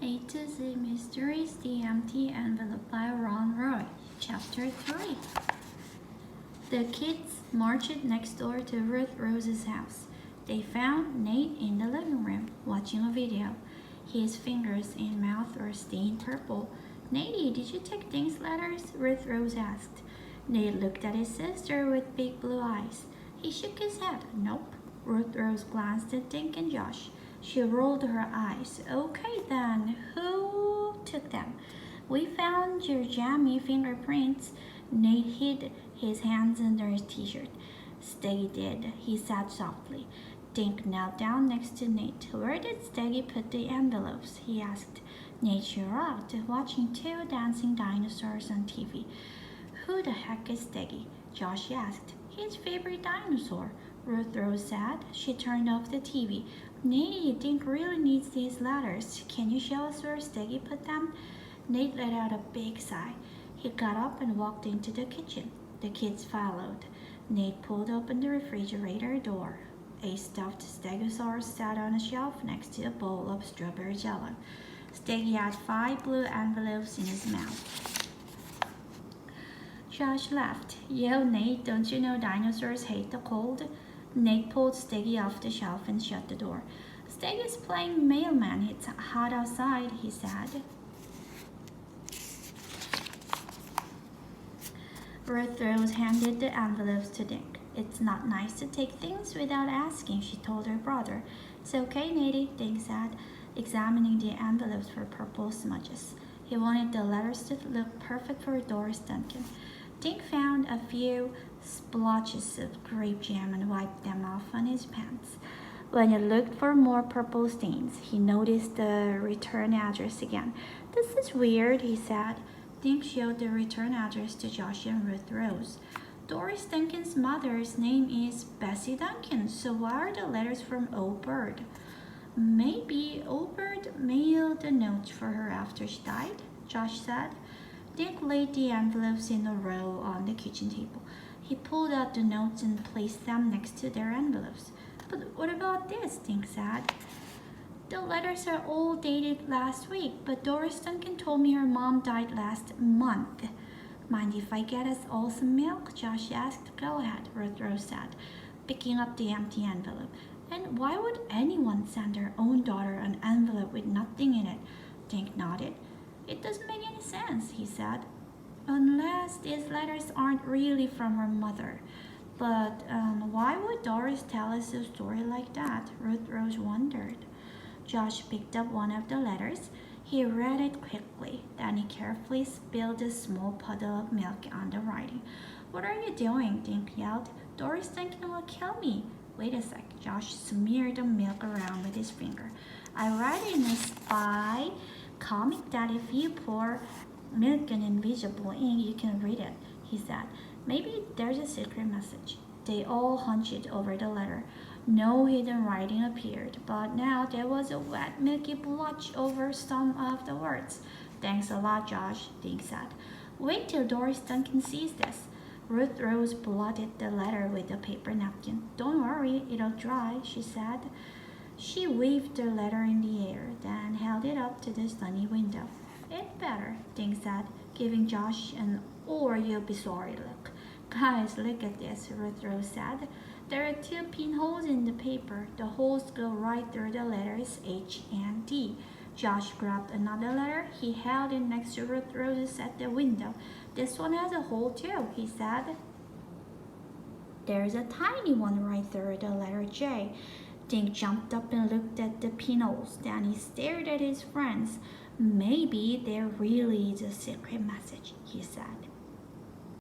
A to Z Mysteries, The Empty Envelope by Ron Roy, Chapter 3. The kids marched next door to Ruth Rose's house. They found Nate in the living room, watching a video. His fingers and mouth were stained purple. "Nate, did you take Dink's letters?" Ruth Rose asked. Nate looked at his sister with big blue eyes. He shook his head. "Nope." Ruth Rose glanced at Dink and Josh. She rolled her eyes. "Okay then, who took them?" "We found your jammy fingerprints." Nate hid his hands under his t-shirt. "Steggy did," he said softly. Dink knelt down next to Nate. "Where did Steggy put the envelopes?" he asked. Nate shrugged, watching two dancing dinosaurs on TV. "Who the heck is Steggy?" Josh asked. "His favorite dinosaur," Ruth Rose said. She turned off the TV. "Nate, Dink really needs these letters. Can you show us where Steggy put them?" Nate let out a big sigh. He got up and walked into the kitchen. The kids followed. Nate pulled open the refrigerator door. A stuffed stegosaurus sat on a shelf next to a bowl of strawberry jello. Steggy had 5 blue envelopes in his mouth. Josh laughed. "Yo, Nate, don't you know dinosaurs hate the cold?" Nate pulled Steggy off the shelf and shut the door. "Steggy's playing mailman. It's hot outside," he said. Ruth Rose handed the envelopes to Dink. "It's not nice to take things without asking," she told her brother. "It's okay, Nate," Dink said, examining the envelopes for purple smudges. He wanted the letters to look perfect for Doris Duncan. Dink found a few splotches of grape jam and wiped them off on his pants. When he looked for more purple stains, he noticed the return address again. "This is weird," he said. Dink showed the return address to Josh and Ruth Rose. "Doris Duncan's mother's name is Bessie Duncan, so why are the letters from Old Bird?" "Maybe Old Bird mailed a note for her after she died," Josh said. Dink laid the envelopes in a row on the kitchen table. He pulled out the notes and placed them next to their envelopes. "But what about this?" Dink said. "The letters are all dated last week, but Doris Duncan told me her mom died last month." "Mind if I get us all some milk?" Josh asked. "Go ahead," Ruth Rose said, picking up the empty envelope. "And why would anyone send their own daughter an envelope with nothing in it?" Dink nodded. "It doesn't make any sense," he said. "Unless these letters aren't really from her mother. But why would Doris tell us a story like that?" Ruth Rose wondered. Josh picked up one of the letters. He read it quickly. Then he carefully spilled a small puddle of milk on the writing. "What are you doing?" Dink yelled. "Doris Duncan will kill me." "Wait a sec." Josh smeared the milk around with his finger. "I read in a spy comic that if you pour milk in invisible ink, you can read it," he said. "Maybe there's a secret message." They all hunched over the letter. No hidden writing appeared, but now there was a wet, milky blotch over some of the words. "Thanks a lot, Josh," Dink said. "Wait till Doris Duncan sees this." Ruth Rose blotted the letter with a paper napkin. "Don't worry, it'll dry," she said. She waved the letter in the air, then held it up to the sunny window. "It's better," Dink said, giving Josh an "or you'll be sorry" look. "Guys, look at this," Ruth Rose said. "There are 2 pinholes in the paper. The holes go right through the letters H and D." Josh grabbed another letter. He held it next to Ruth Rose's at the window. "This one has a hole too," he said. "There's a tiny one right through the letter J." Dink jumped up and looked at the pinholes. Then he stared at his friends. "Maybe there really is a secret message," he said.